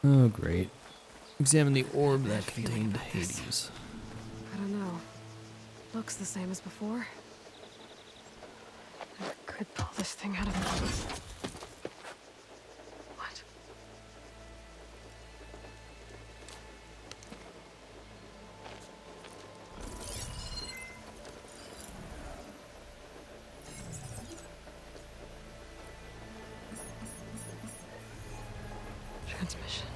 Oh, great. Examine the orb that contained Hades. I don't know. Looks the same as before. I could pull this thing out of me. What? Transmission.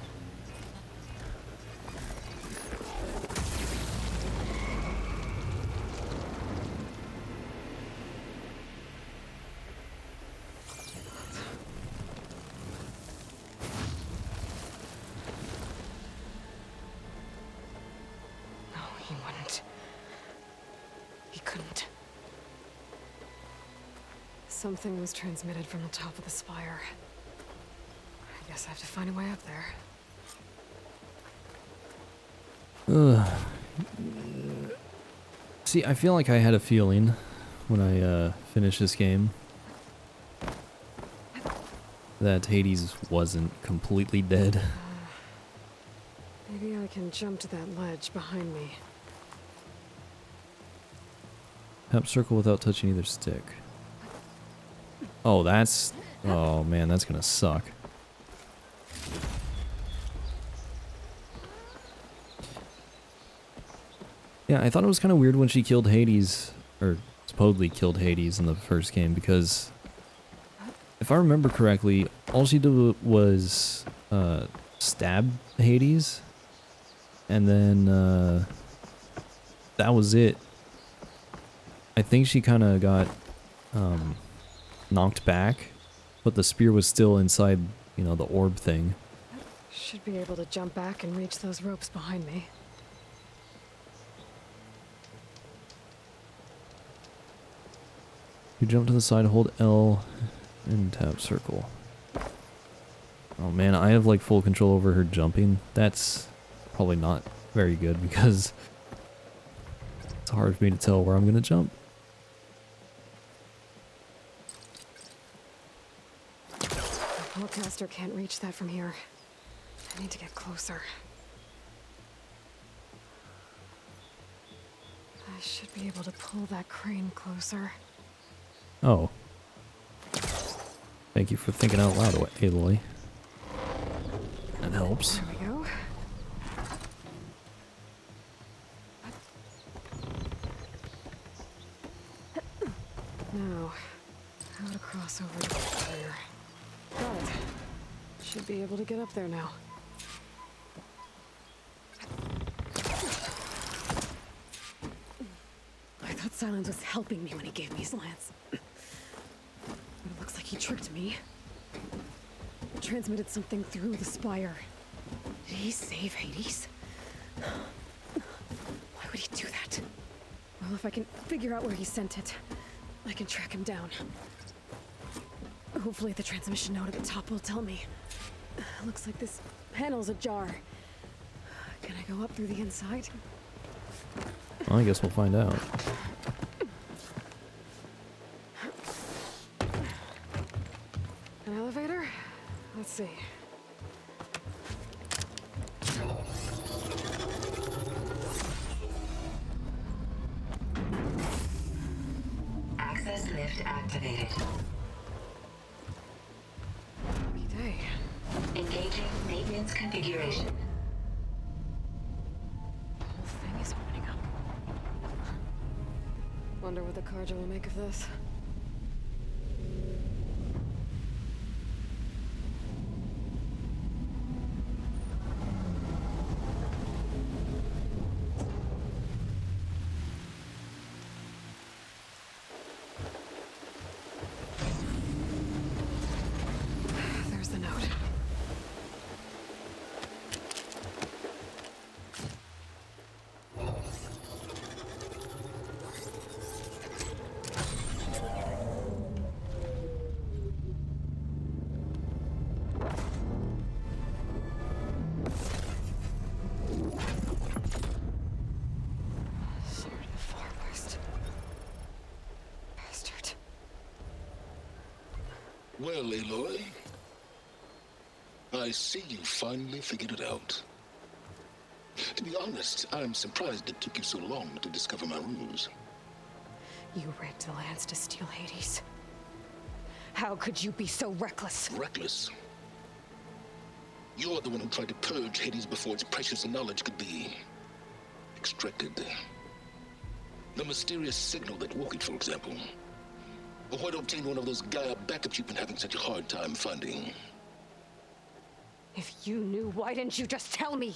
No, he wouldn't. He couldn't. Something was transmitted from the top of the spire. I guess I have to find a way up there. Ugh. See, I feel like I had a feeling when I finished this game that Hades wasn't completely dead. Maybe I can jump to that ledge behind me. Tap circle without touching either stick. Oh, that's... Oh man, that's gonna suck. Yeah, I thought it was kind of weird when she killed Hades, or supposedly killed Hades in the first game, because if I remember correctly, all she did was stab Hades, and then that was it. I think she kind of got knocked back, but the spear was still inside, you know, the orb thing. Should be able to jump back and reach those ropes behind me. You jump to the side, hold L, and tap circle. Oh man, I have like full control over her jumping. That's probably not very good because it's hard for me to tell where I'm gonna jump. The Podcaster can't reach that from here. I need to get closer. I should be able to pull that crane closer. Oh. Thank you for thinking out loud, Aloy. That helps. There we go. Now, how to cross over to the fire. Got it. Should be able to get up there now. I thought Sylens was helping me when he gave me his lance. But it looks like he tricked me. Transmitted something through the spire. Did he save Hades? Why would he do that? Well, if I can figure out where he sent it, I can track him down. Hopefully the transmission note at the top will tell me. Looks like this panel's ajar. Can I go up through the inside? Well, I guess we'll find out. An elevator? Let's see. Access lift activated. Lucky day. Engaging maintenance configuration. The whole thing is opening up. Wonder what the Carja will make of this. There's the note. Sword of the Far West. Bastard. Well, Aloy, I see you finally figured it out. To be honest, I'm surprised it took you so long to discover my ruse. You rigged the Lance to steal Hades. How could you be so reckless? Reckless? You're the one who tried to purge Hades before its precious knowledge could be extracted. The mysterious signal that woke it, for example. Or why to obtain one of those Gaia backups you've been having such a hard time finding. If you knew, why didn't you just tell me?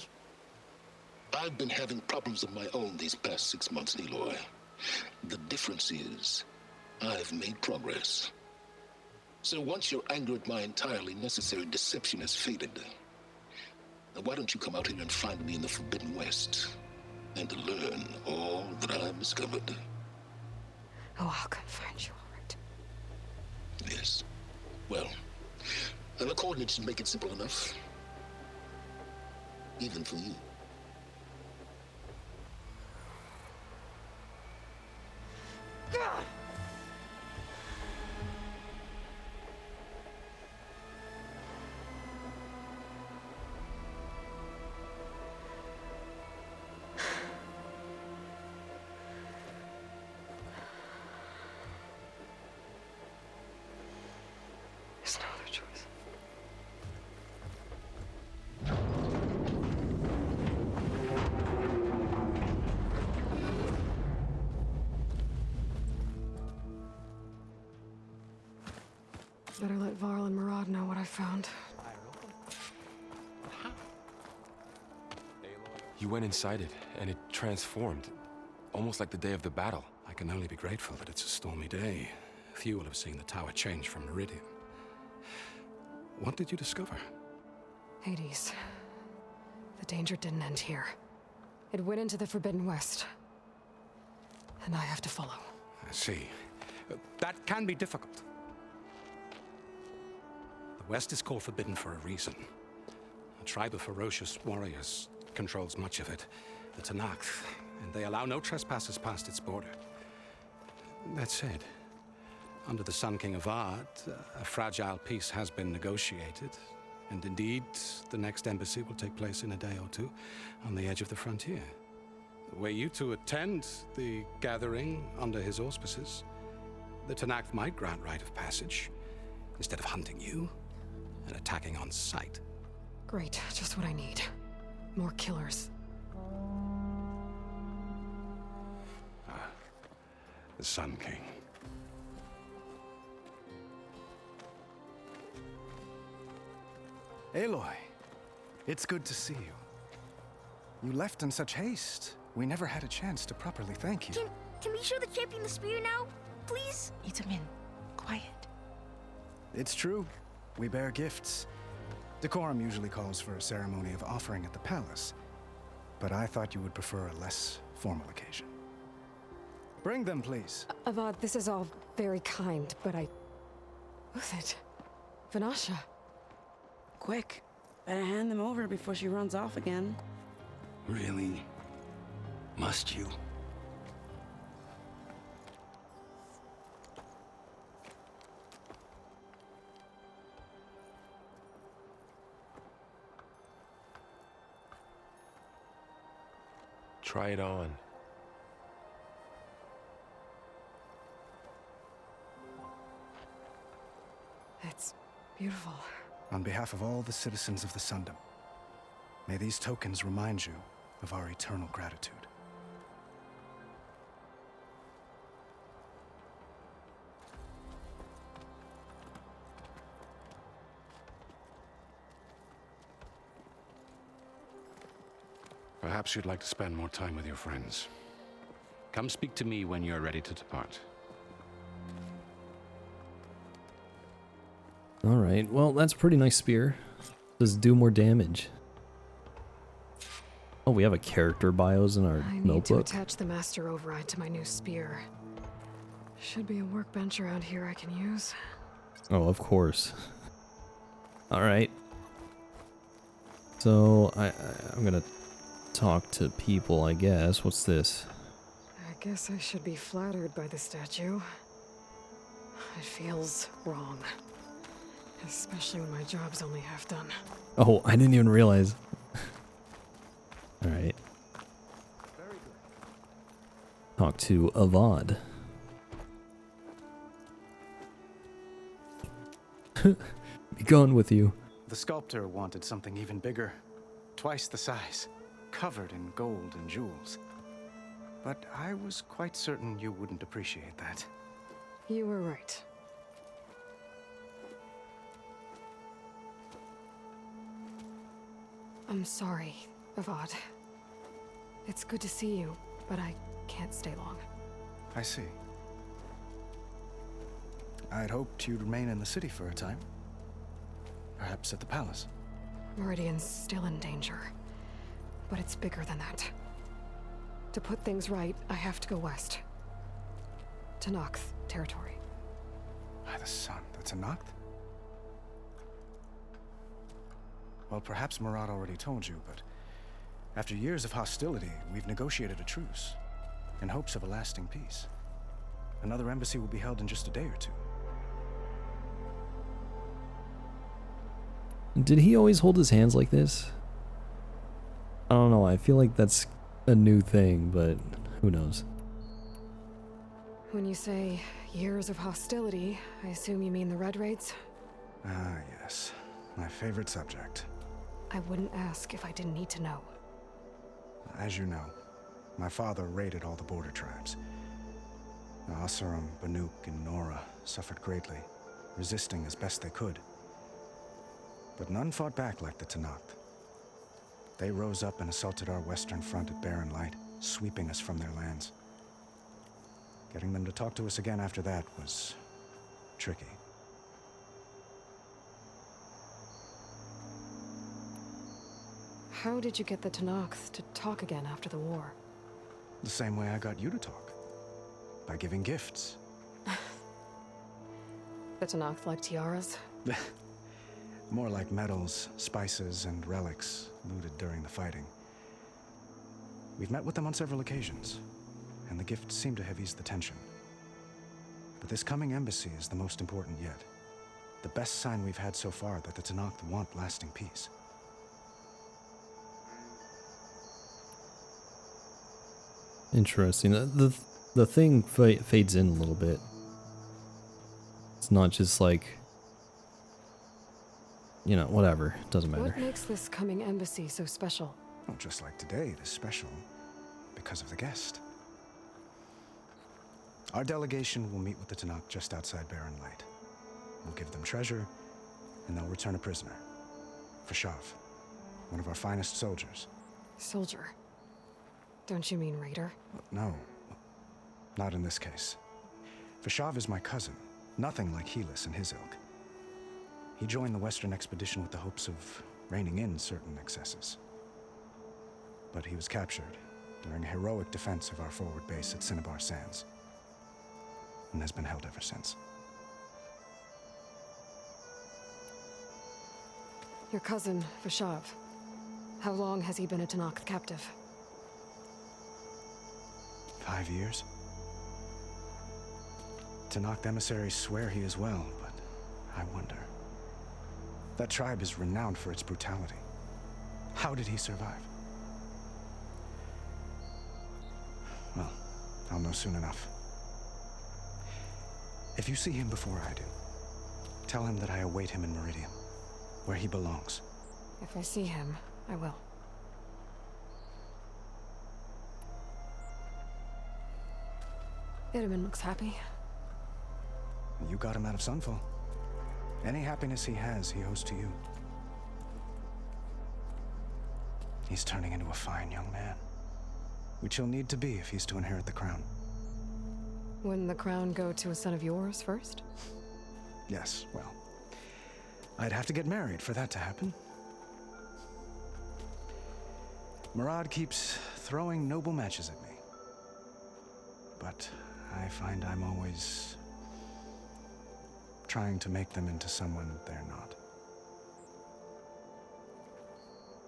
I've been having problems of my own these past 6 months, Aloy. The difference is, I've made progress. So once your anger at my entirely necessary deception has faded, now why don't you come out here and find me in the Forbidden West, and learn all that I've discovered? Oh, I'll come find you, all right. Yes. Well, and the coordinates should make it simple enough. Even for you. God! There's no other choice. Better let Varl and Murad know what I found. You went inside it, and it transformed. Almost like the day of the battle. I can only be grateful that it's a stormy day. Few will have seen the tower change from Meridian. What did you discover? Hades. The danger didn't end here. It went into the Forbidden West. And I have to follow. I see. That can be difficult. The West is called Forbidden for a reason. A tribe of ferocious warriors controls much of it, the Tenakth, and they allow no trespassers past its border. That said, under the Sun King of Ard, a fragile peace has been negotiated, and indeed, the next embassy will take place in a day or two on the edge of the frontier. Were you to attend the gathering under his auspices, the Tenakth might grant right of passage, instead of hunting you and attacking on sight. Great, just what I need. More killers. The Sun King. Aloy, it's good to see you. You left in such haste. We never had a chance to properly thank you. Can we show the champion the spear now, please? Itamin, quiet. It's true. We bear gifts. Decorum usually calls for a ceremony of offering at the palace, but I thought you would prefer a less formal occasion. Bring them, please. Avad, this is all very kind, but Who's it? Vanasha. Quick, better hand them over before she runs off again. Really? Must you? Try it on. It's beautiful. On behalf of all the citizens of the Sundom, may these tokens remind you of our eternal gratitude. Perhaps you'd like to spend more time with your friends. Come speak to me when you're ready to depart. Alright, well, that's a pretty nice spear. Does do more damage. Oh, we have a character bios in our I need to notebook. attach the master override to my new spear. Should be a workbench around here I can use. Oh, of course. Alright. So, I'm gonna talk to people, I guess. What's this? I guess I should be flattered by the statue. It feels wrong. Especially when my job's only half done. Oh, I didn't even realize. Alright. Talk to Avad. Be gone with you. The sculptor wanted something even bigger. Twice the size. Covered in gold and jewels. But I was quite certain you wouldn't appreciate that. You were right. I'm sorry, Avad. It's good to see you, but I can't stay long. I see. I'd hoped you'd remain in the city for a time. Perhaps at the palace. Meridian's still in danger, but it's bigger than that. To put things right, I have to go west. To Nox territory. By the sun, that's a Noct? Well, perhaps Murad already told you, but after years of hostility, we've negotiated a truce in hopes of a lasting peace. Another embassy will be held in just a day or two. Did he always hold his hands like this? I don't know, I feel like that's a new thing, but who knows? When you say years of hostility, I assume you mean the Red Raids? Ah, yes. My favorite subject. I wouldn't ask if I didn't need to know. As you know, my father raided all the border tribes. The Asuram, Banuk, and Nora suffered greatly, resisting as best they could. But none fought back like the Tenakth. They rose up and assaulted our western front at Barren Light, sweeping us from their lands. Getting them to talk to us again after that was tricky. How did you get the Tenakth to talk again after the war? The same way I got you to talk. By giving gifts. The Tenakth like tiaras? More like medals, spices, and relics looted during the fighting. We've met with them on several occasions, and the gifts seem to have eased the tension. But this coming embassy is the most important yet. The best sign we've had so far that the Tenakth want lasting peace. Interesting. The thing fades in a little bit. It's not just like, you know, whatever. Doesn't matter. What makes this coming embassy so special? Well, just like today, it is special because of the guest. Our delegation will meet with the Tenakth just outside Barren Light. We'll give them treasure, and they'll return a prisoner. Fashav, one of our finest soldiers. Soldier? Don't you mean raider? No, not in this case. Fashav is my cousin, nothing like Helis and his ilk. He joined the Western expedition with the hopes of reining in certain excesses. But he was captured during a heroic defense of our forward base at Cinnabar Sands, and has been held ever since. Your cousin, Fashav. How long has he been a Tenakth captive? 5 years. Tenakth emissaries swear he is well, but I wonder. That tribe is renowned for its brutality. How did he survive? Well, I'll know soon enough. If you see him before I do, tell him that I await him in Meridian, where he belongs. If I see him, I will. Itaman looks happy. You got him out of Sunfall. Any happiness he has, he owes to you. He's turning into a fine young man, which he'll need to be if he's to inherit the crown. Wouldn't the crown go to a son of yours first? Yes, well, I'd have to get married for that to happen. Murad keeps throwing noble matches at me. But I find I'm always trying to make them into someone they're not.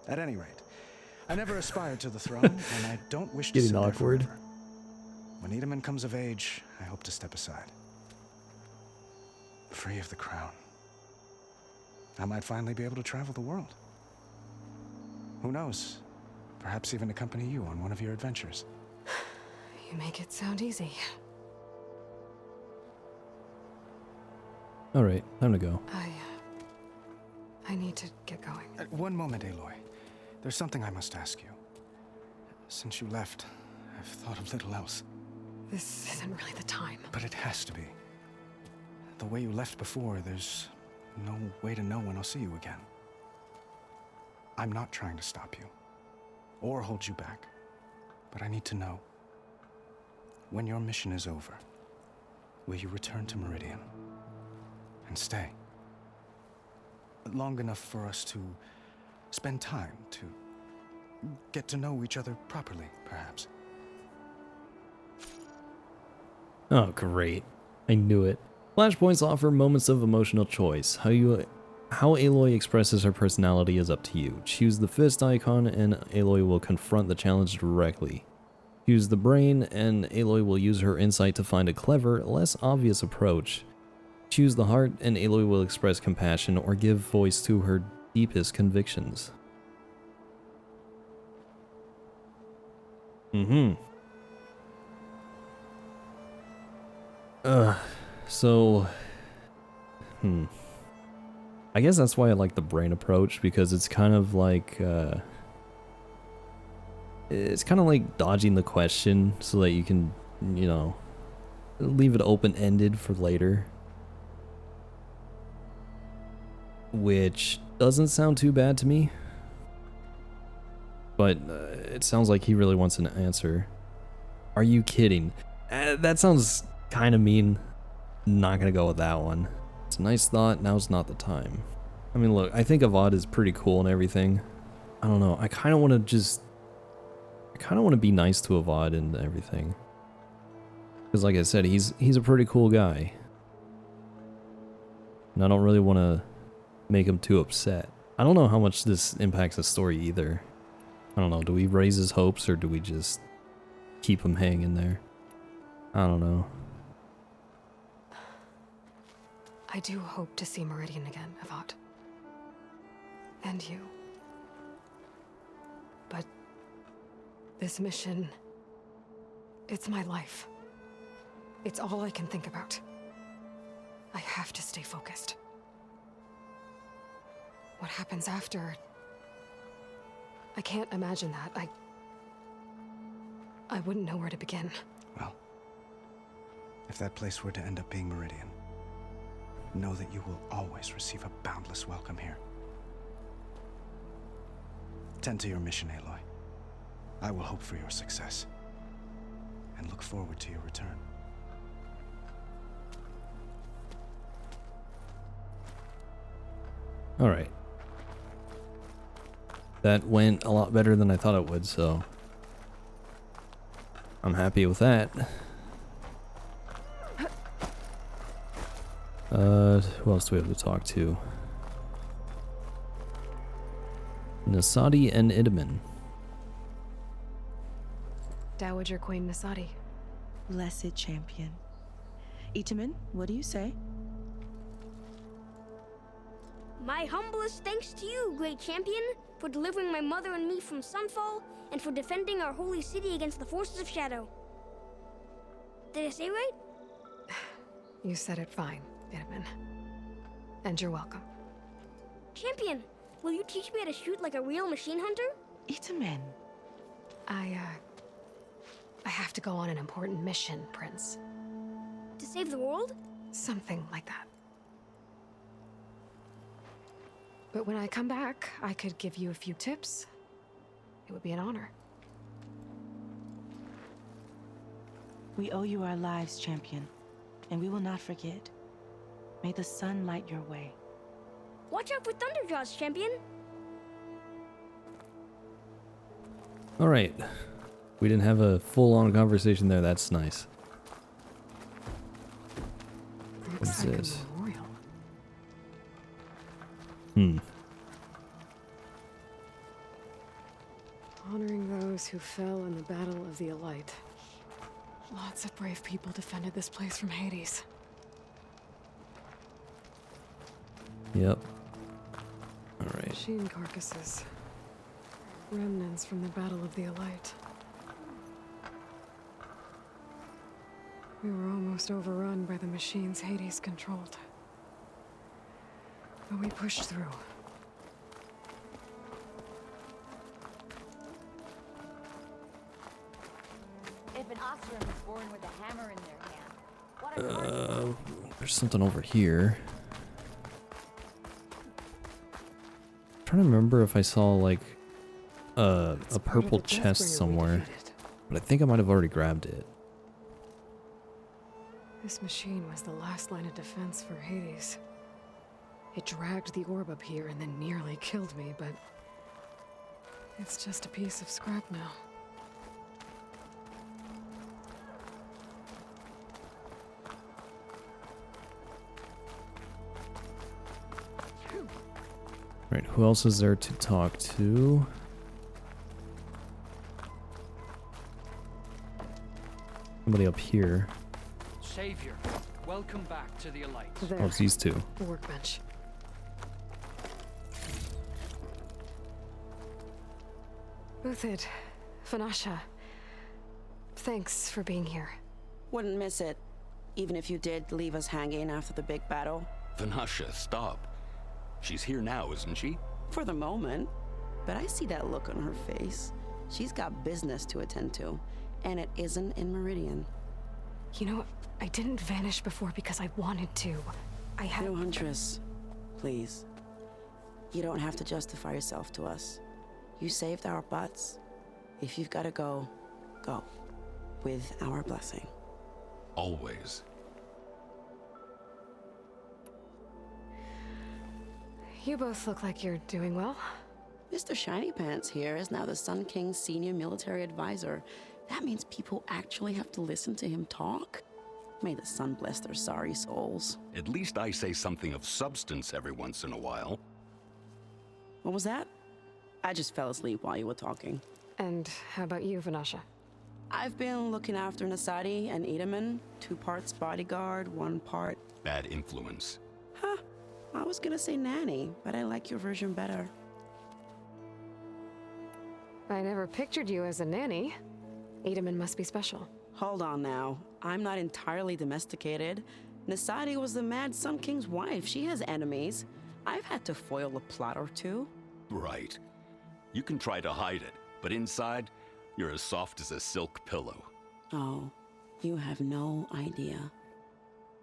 At any rate, I never aspired to the throne, and I don't wish to sit there awkward. forever. When Itaman comes of age, I hope to step aside. Free of the crown. I might finally be able to travel the world. Who knows? Perhaps even accompany you on one of your adventures. You make it sound easy. Alright, time to go. I need to get going. One moment, Aloy. There's something I must ask you. Since you left, I've thought of little else. This isn't really the time. But it has to be. The way you left before, there's no way to know when I'll see you again. I'm not trying to stop you, or hold you back, but I need to know. When your mission is over, will you return to Meridian? And stay? Long enough for us to spend time, to get to know each other properly, perhaps. Oh, great. I knew it. Flashpoints offer moments of emotional choice. How Aloy expresses her personality is up to you. Choose the fist icon and Aloy will confront the challenge directly. Choose the brain and Aloy will use her insight to find a clever, less obvious approach. Choose the heart and Aloy will express compassion or give voice to her deepest convictions. So, I guess that's why I like the brain approach, because it's kind of like, dodging the question so that you can, you know, leave it open-ended for later. Which doesn't sound too bad to me. But it sounds like he really wants an answer. Are you kidding? That sounds kind of mean. Not gonna go with that one. It's a nice thought, now's not the time. I mean, look, I think Avad is pretty cool and everything. I don't know, I kind of want to be nice to Avad and everything. Because like I said, he's a pretty cool guy. And I don't really want to make him too upset. I don't know how much this impacts the story either. I don't know, do we raise his hopes or do we just keep him hanging there? I don't know. I do hope to see Meridian again, Avad. And you. But this mission, it's my life. It's all I can think about. I have to stay focused. What happens after? I can't imagine that. I wouldn't know where to begin. Well, if that place were to end up being Meridian, know that you will always receive a boundless welcome here. Tend to your mission, Aloy. I will hope for your success, and look forward to your return. Alright. That went a lot better than I thought it would, so I'm happy with that. Who else do we have to talk to? Nasadi and Idaman. Dowager Queen Nasadi. Blessed champion. Itaman, what do you say? My humblest thanks to you, great champion, for delivering my mother and me from Sunfall, and for defending our holy city against the forces of Shadow. Did I say right? You said it fine, Idaman. And you're welcome. Champion, will you teach me how to shoot like a real machine hunter? Itaman. I have to go on an important mission, Prince. To save the world? Something like that. But when I come back, I could give you a few tips. It would be an honor. We owe you our lives, champion, and we will not forget. May the sun light your way. Watch out for Thunderjaws, champion. Alright. We didn't have a full-on conversation there, that's nice. What's Looks like this? a memorial. Honoring those who fell in the Battle of the Elite. Lots of brave people defended this place from Hades. Yep. machine carcasses. Remnants from the Battle of the Elite. We were almost overrun by the machines Hades controlled. But we pushed through. If an Osram is born with a hammer in their hand, what There's something over here. I'm trying to remember if I saw like a purple chest somewhere, but I think I might have already grabbed it. This machine was the last line of defense for Hades. It dragged the orb up here and then nearly killed me, but it's just a piece of scrap now. Right, who else is there to talk to? Somebody up here. Savior, welcome back to the Elite. There. Oh, it's these two. The workbench. Uthid, Vanasha, thanks for being here. Wouldn't miss it, even if you did leave us hanging after the big battle. Vanasha, stop. She's here now, isn't she? For the moment. But I see that look on her face. She's got business to attend to, and it isn't in Meridian. You know, I didn't vanish before because I wanted to. I had... No, Huntress. Please. You don't have to justify yourself to us. You saved our butts. If you've got to go, go. With our blessing. Always. You both look like you're doing well. Mr. Shiny Pants here is now the Sun King's senior military advisor. That means people actually have to listen to him talk? May the sun bless their sorry souls. At least I say something of substance every once in a while. What was that? I just fell asleep while you were talking. And how about you, Vanasha? I've been looking after Nasadi and Edaman. 2 parts bodyguard, 1 part... Bad influence. Huh. I was gonna say nanny, but I like your version better. I never pictured you as a nanny. Edaman must be special. Hold on now. I'm not entirely domesticated. Nasadi was the Mad Sun King's wife. She has enemies. I've had to foil a plot or 2. Right. You can try to hide it, but inside, you're as soft as a silk pillow. Oh, you have no idea.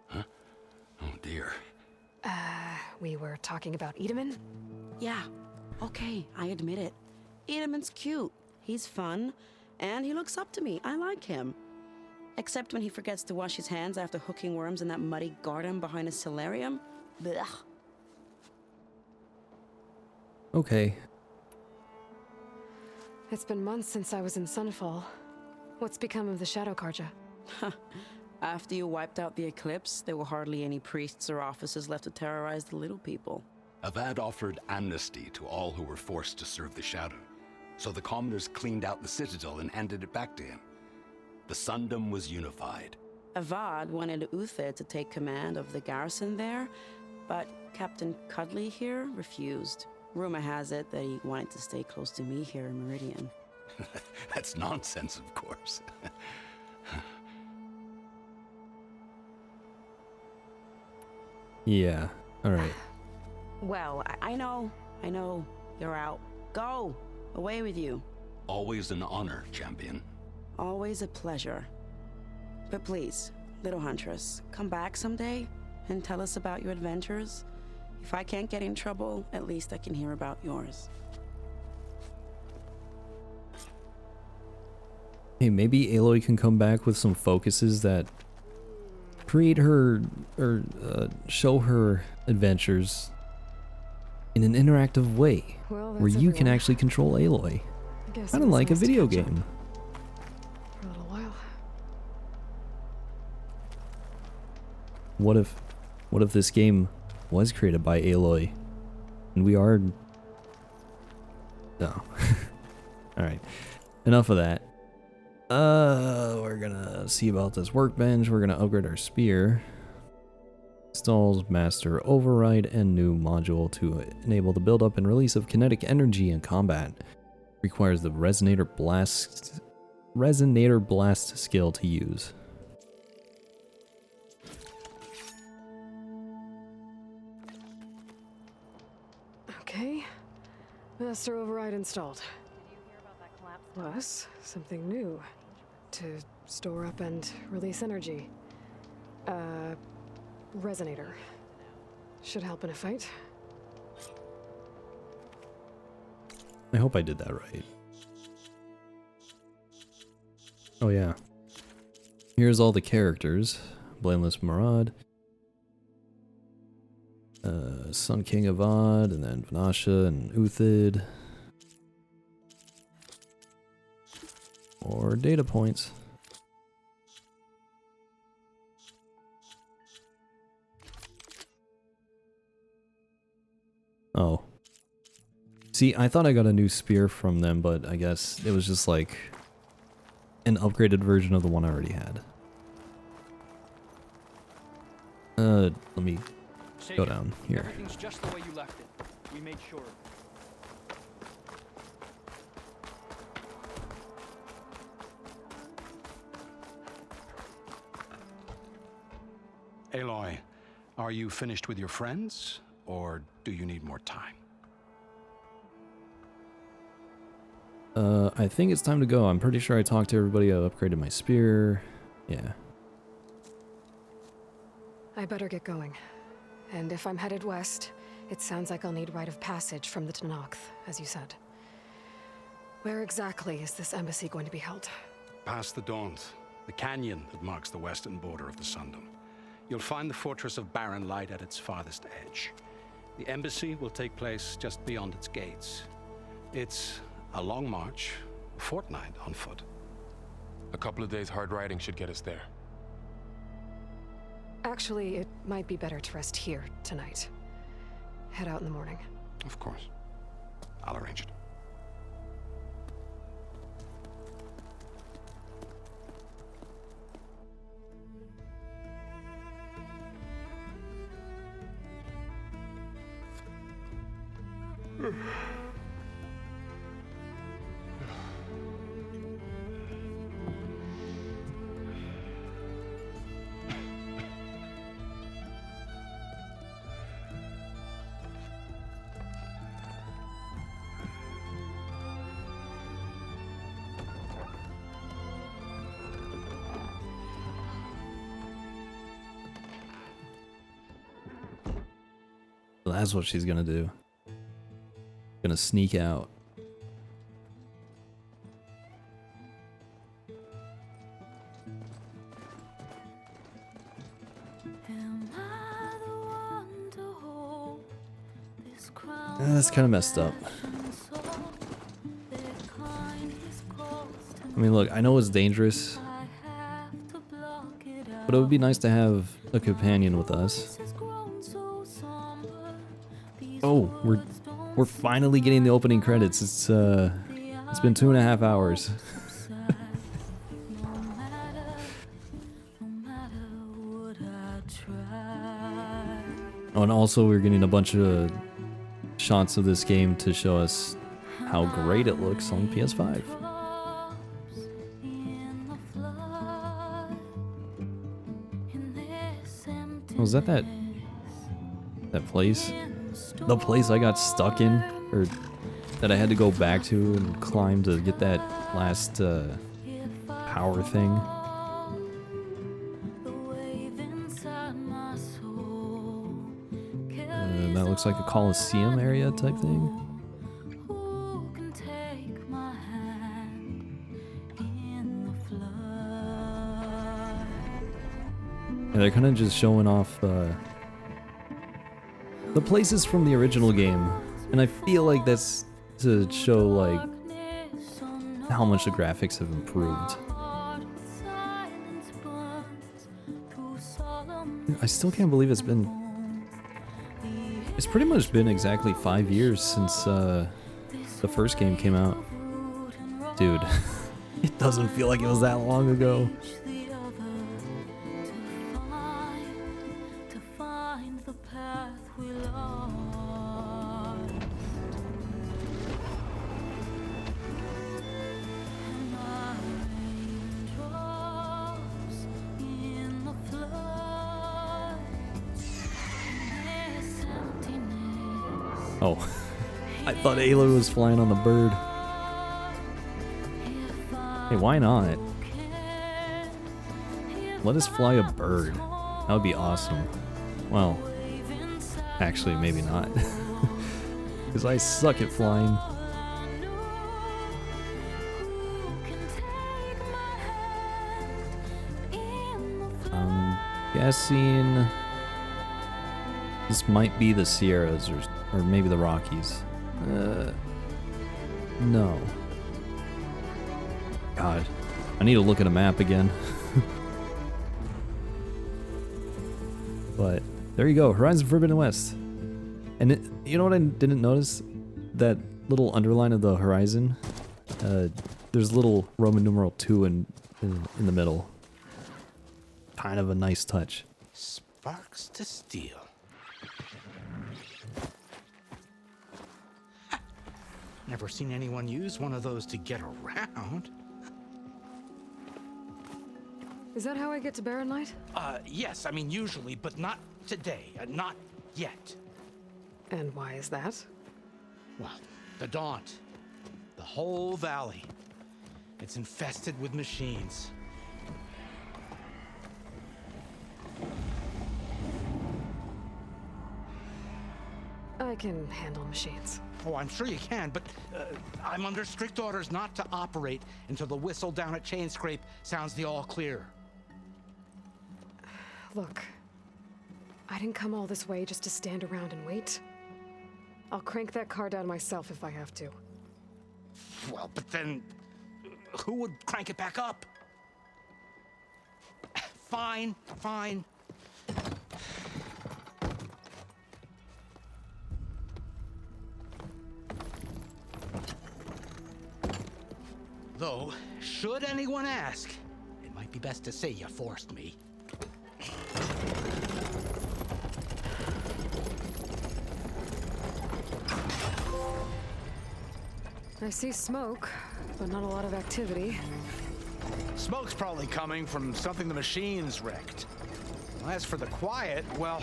Huh? Oh dear. We were talking about Edaman? Yeah, okay, I admit it. Edaman's cute. He's fun, and he looks up to me. I like him. Except when he forgets to wash his hands after hooking worms in that muddy garden behind a solarium. Blech. Okay. It's been months since I was in Sunfall. What's become of the Shadow Karja? After you wiped out the eclipse, there were hardly any priests or officers left to terrorize the little people. Avad offered amnesty to all who were forced to serve the Shadow, so the commoners cleaned out the citadel and handed it back to him. The Sundom was unified. Avad wanted Uthid to take command of the garrison there, but Captain Cuddly here refused. Rumor has it that he wanted to stay close to me here in Meridian. That's nonsense, of course. Yeah, alright. Well, I know. You're out. Go! Away with you. Always an honor, champion. Always a pleasure. But please, little Huntress, come back someday and tell us about your adventures. If I can't get in trouble, at least I can hear about yours. Hey, maybe Aloy can come back with some focuses that create her, or show her adventures in an interactive way, Well, where you can actually control Aloy. Kind of like a video game. For a little while. What if this game was created by Aloy, and we are... No. Alright, enough of that. We're gonna see about this workbench. We're gonna upgrade our spear. Installs master override and new module to enable the buildup and release of kinetic energy in combat. Requires the resonator blast skill to use. Okay. Master override installed. Plus, something new. To store up and release energy. Resonator. Should help in a fight. I hope I did that right. Oh yeah. Here's all the characters. Blameless Marad. Sun King Avad, and then Vanasha and Uthid. More data points. Oh. See, I thought I got a new spear from them, but I guess it was just like an upgraded version of the one I already had. Let me go down here. Everything's just the way you left it. We made sure. Aloy, are you finished with your friends, or do you need more time? I think it's time to go. I'm pretty sure I talked to everybody. I upgraded my spear. Yeah. I better get going. And if I'm headed west, it sounds like I'll need rite of passage from the Tenakth, as you said. Where exactly is this embassy going to be held? Past the Daunt, the canyon that marks the western border of the Sundom. You'll find the fortress of Barren Light at its farthest edge. The embassy will take place just beyond its gates. It's a long march, a fortnight on foot. A couple of days hard riding should get us there. Actually, it might be better to rest here tonight. Head out in the morning. Of course. I'll arrange it. Well, that's what she's gonna do. Gonna sneak out. That's kind of messed up. I mean, look, I know it's dangerous, but it would be nice to have a companion with us. Oh, we're finally getting the opening credits. It's been 2.5 hours. Oh, and also we're getting a bunch of shots of this game to show us how great it looks on PS5. Was that place? The place I got stuck in, or that I had to go back to and climb to get that last power thing. That looks like a Coliseum area type thing. Yeah, they're kind of just showing off the places from the original game, and I feel like that's to show like how much the graphics have improved. I still can't believe it's pretty much been exactly 5 years since the first game came out. Dude, it doesn't feel like it was that long ago. Oh, I thought Aloy was flying on the bird. Hey, why not? Let us fly a bird. That would be awesome. Well, actually, maybe not. Because I suck at flying. I'm guessing this might be the Sierras or maybe the Rockies. No. God, I need to look at a map again. But there you go, Horizon Forbidden West. And you know what I didn't notice? That little underline of the horizon. There's a little Roman numeral 2 in the middle. Kind of a nice touch. Sparks to steel. Never seen anyone use one of those to get around. Is that how I get to Barren Light? Yes, I mean usually, but not today. Not yet. And why is that? Well, the Daunt. The whole valley. It's infested with machines. I can handle machines. Oh, I'm sure you can, but I'm under strict orders not to operate until the whistle down at Chain Scrape sounds the all clear. Look, I didn't come all this way just to stand around and wait. I'll crank that car down myself if I have to. Well, but then who would crank it back up? Fine, fine. Though, should anyone ask, it might be best to say you forced me. I see smoke, but not a lot of activity. Smoke's probably coming from something the machines wrecked. As for the quiet, well,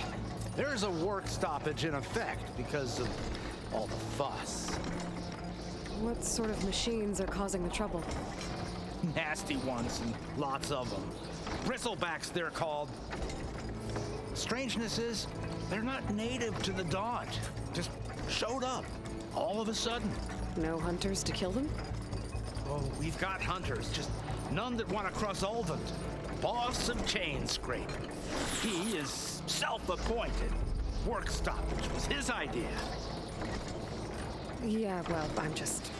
there's a work stoppage in effect because of all the fuss. What sort of machines are causing the trouble? Nasty ones, and lots of them. Bristlebacks, they're called. Strangeness is, they're not native to the Daunt. Just showed up, all of a sudden. No hunters to kill them? Oh, we've got hunters, just none that want to cross Ulvund. Boss of Chain Scrape. He is self-appointed. Work stoppage was his idea. Yeah, well, I'm just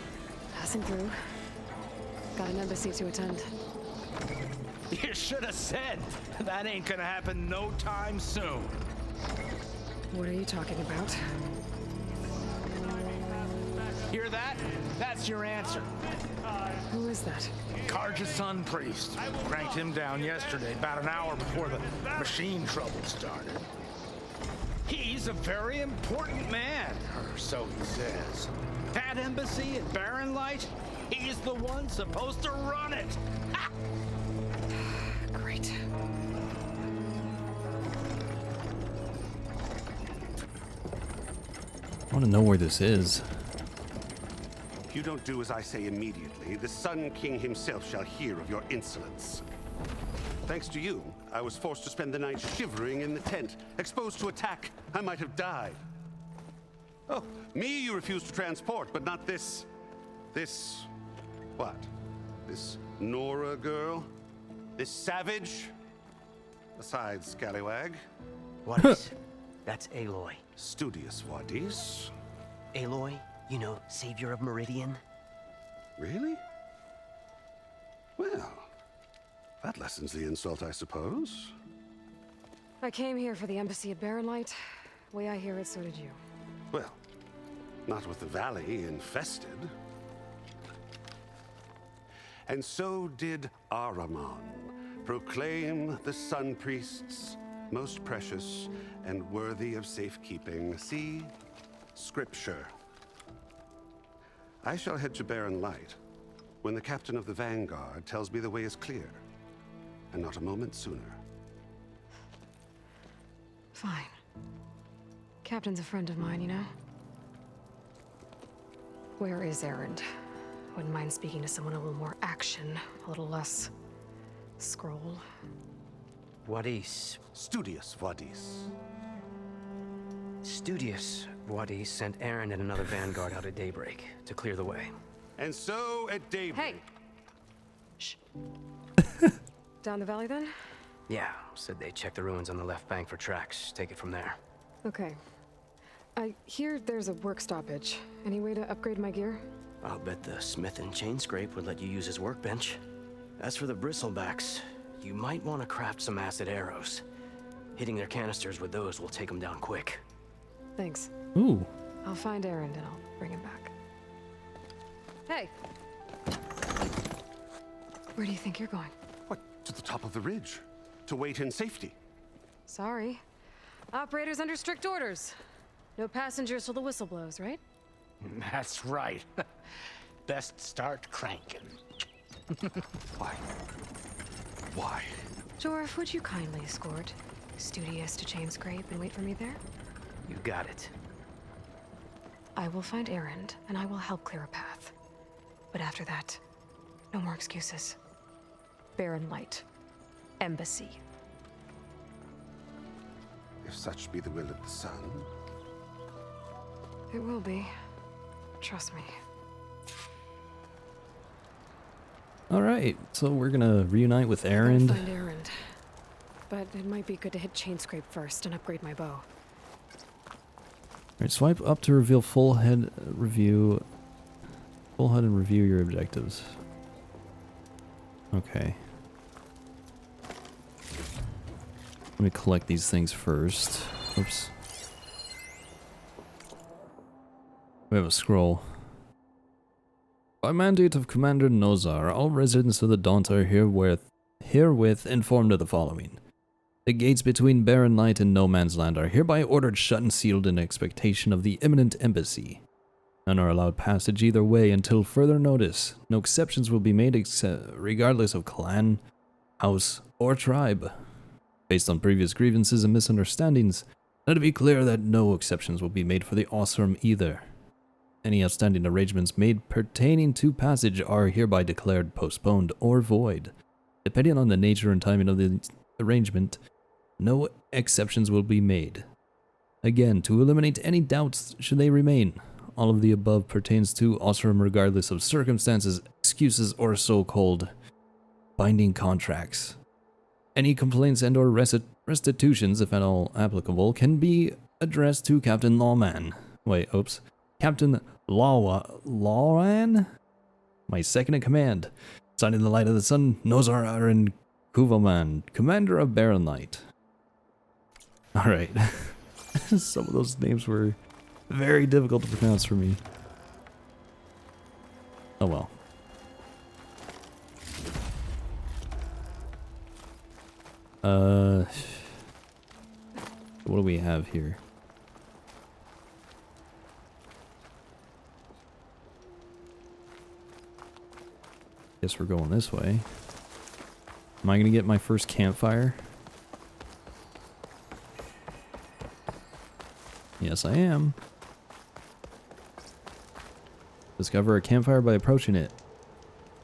passing through. Got an embassy to attend. You should have said. That ain't gonna happen no time soon. What are you talking about? Hear that? That's your answer. Who is that? Karja's son priest. Cranked him down yesterday, about an hour before the machine trouble started. He's a very important man, or so he says. That embassy at Barren Light, he's the one supposed to run it. Ha! Great. I want to know where this is. If you don't do as I say immediately, the Sun King himself shall hear of your insolence. Thanks to you, I was forced to spend the night shivering in the tent, exposed to attack. I might have died. Oh, me you refuse to transport, but not this... what? This Nora girl? This savage? Besides, scallywag. What is? That's Aloy. Studious Wadis. Aloy, you know, savior of Meridian. Really? Well, that lessens the insult, I suppose. I came here for the embassy at Barren Light. Way I hear it, so did you. Well, not with the valley infested. And so did Ahriman, proclaim the Sun Priests most precious and worthy of safekeeping. See, Scripture. I shall head to Barren Light when the captain of the Vanguard tells me the way is clear, and not a moment sooner. Fine. Captain's a friend of mine, you know? Where is Erend? Wouldn't mind speaking to someone a little more action, a little less scroll. Wadis. Studious Wadis. Studious Wadis sent Aaron and another vanguard out at daybreak to clear the way. And so at daybreak... Hey! Shh. Down the valley then? Yeah, said they checked the ruins on the left bank for tracks. Take it from there. Okay. I hear there's a work stoppage. Any way to upgrade my gear? I'll bet the smith and chain scrape would let you use his workbench. As for the bristlebacks, you might want to craft some acid arrows. Hitting their canisters with those will take them down quick. Thanks. Ooh. I'll find Erend and I'll bring him back. Hey! Where do you think you're going? What, to the top of the ridge? To wait in safety? Sorry. Operator's under strict orders. No passengers till the whistle blows, right? That's right. Best start cranking. Why? Why? Jorf, would you kindly escort Studious to chain scrape and wait for me there? You got it. I will find Erend, and I will help clear a path. But after that, no more excuses. Barren Light. Embassy. If such be the will of the sun. It will be. Trust me. Alright, so we're gonna reunite with I'll Erend. find Erend. But it might be good to hit chain scrape first and upgrade my bow. Alright, swipe up to reveal full head review. Full head and review your objectives. Okay. Let me collect these things first. Oops. We have a scroll. By mandate of Commander Nozar, all residents of the Daunt are herewith informed of the following. The gates between Barren Light and No Man's Land are hereby ordered shut and sealed in expectation of the imminent embassy. None are allowed passage either way until further notice. No exceptions will be made regardless of clan, house, or tribe. Based on previous grievances and misunderstandings, let it be clear that no exceptions will be made for the Osram either. Any outstanding arrangements made pertaining to passage are hereby declared postponed or void. Depending on the nature and timing of the arrangement, no exceptions will be made. Again, to eliminate any doubts should they remain, all of the above pertains to Osram regardless of circumstances, excuses, or so-called binding contracts. Any complaints and or restitutions, if at all applicable, can be addressed to Captain Lawman. Captain Lawman? My second in command. Signed in the light of the sun, Nozar Aaron Kuvoman, Commander of Barren Light. Alright. Some of those names were very difficult to pronounce for me. Oh well. What do we have here? Guess we're going this way. Am I gonna get my first campfire? Yes, I am. Discover a campfire by approaching it,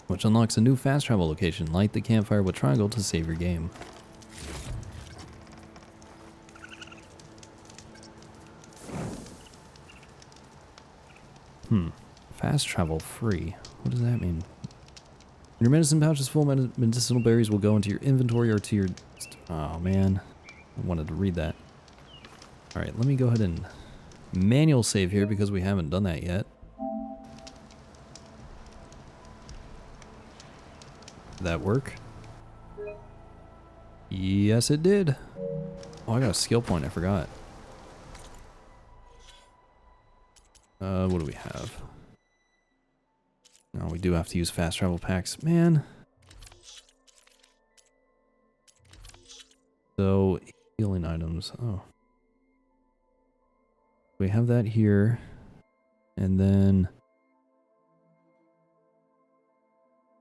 which unlocks a new fast travel location. Light the campfire with triangle to save your game. Fast travel free. What does that mean? Your medicine pouch is full of medicinal berries will go into your inventory or to your... Oh man, I wanted to read that. Alright, let me go ahead and manual save here because we haven't done that yet. Did that work? Yes, it did. Oh, I got a skill point, I forgot. What do we have? No, we do have to use fast travel packs. Man. So, healing items. Oh. We have that here. And then...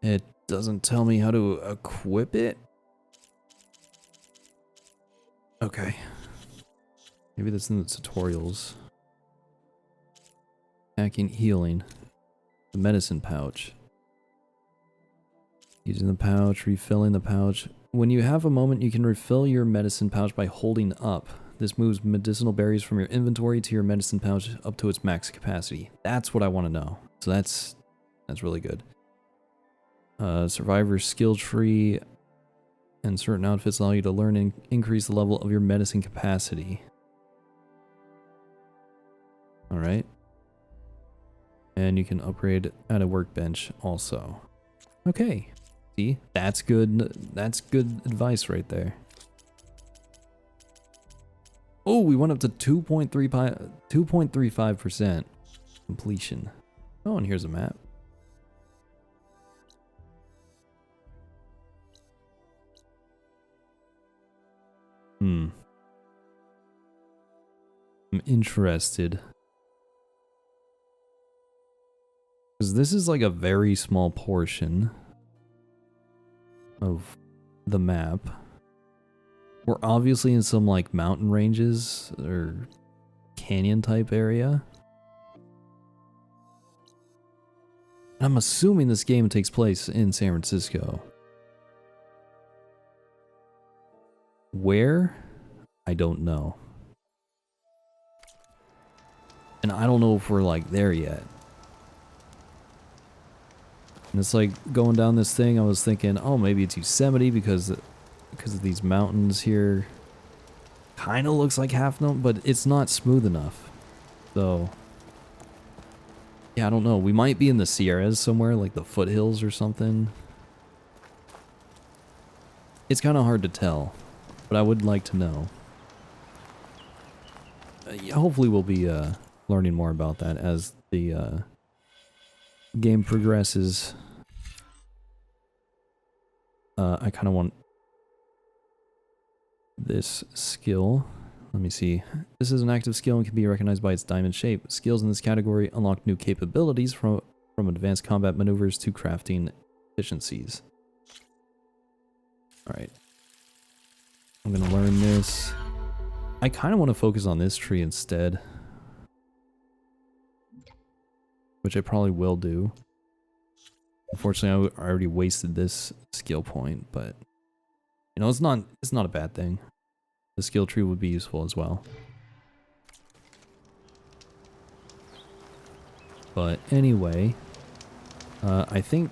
it doesn't tell me how to equip it? Okay. Maybe that's in the tutorials. Hacking, healing. The medicine pouch. Using the pouch, refilling the pouch. When you have a moment, you can refill your medicine pouch by holding up. This moves medicinal berries from your inventory to your medicine pouch up to its max capacity. That's what I want to know. So that's really good. Survivor skill tree and certain outfits allow you to learn and increase the level of your medicine capacity. Alright. And you can upgrade at a workbench also. Okay. See? That's good. That's good advice right there. Oh, we went up to 2.35% completion. Oh, and here's a map. I'm interested. Because this is like a very small portion of the map. We're obviously in some like mountain ranges or canyon type area. I'm assuming this game takes place in San Francisco. Where? I don't know. And I don't know if we're like there yet. And it's like going down this thing, I was thinking, oh, maybe it's Yosemite because of these mountains here. Kind of looks like Half Dome, but it's not smooth enough. So, yeah, I don't know. We might be in the Sierras somewhere, like the foothills or something. It's kind of hard to tell, but I would like to know. Hopefully we'll be learning more about that as the game progresses. I kind of want this skill. Let me see. This is an active skill and can be recognized by its diamond shape. Skills in this category unlock new capabilities from advanced combat maneuvers to crafting efficiencies. Alright. I'm gonna learn this. I kind of want to focus on this tree instead. Which I probably will do. Unfortunately, I already wasted this skill point, but you know, it's not a bad thing. The skill tree would be useful as well. But anyway, I think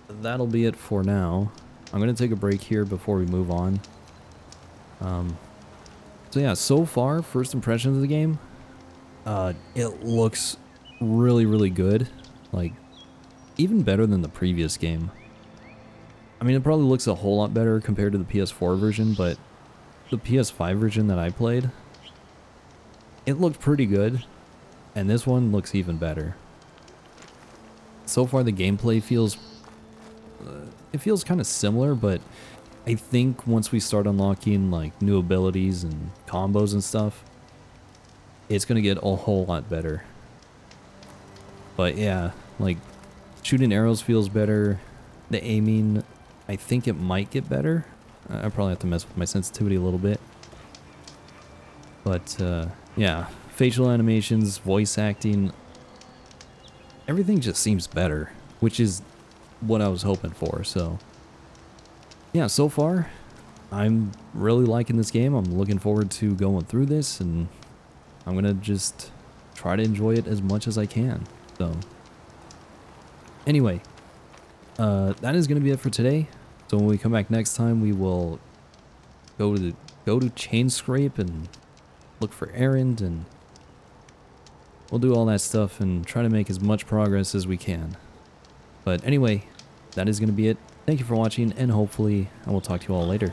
that'll be it for now. I'm gonna take a break here before we move on. So yeah, so far, first impressions of the game, it looks really, really good. Like, even better than the previous game. I mean, it probably looks a whole lot better compared to the PS4 version, but the PS5 version that I played, it looked pretty good, and this one looks even better. So far, the gameplay feels, it feels kind of similar, but I think once we start unlocking like new abilities and combos and stuff, it's gonna get a whole lot better. But yeah, like shooting arrows feels better. The aiming, I think it might get better. I probably have to mess with my sensitivity a little bit. But yeah, facial animations, voice acting, everything just seems better, which is what I was hoping for. So yeah, so far I'm really liking this game. I'm looking forward to going through this, and I'm gonna just try to enjoy it as much as I can. So anyway, that is gonna be it for today. So when we come back next time, we will go to Chainscrape and look for Errand, and we'll do all that stuff and try to make as much progress as we can. But anyway, that is going to be it. Thank you for watching, and hopefully I will talk to you all later.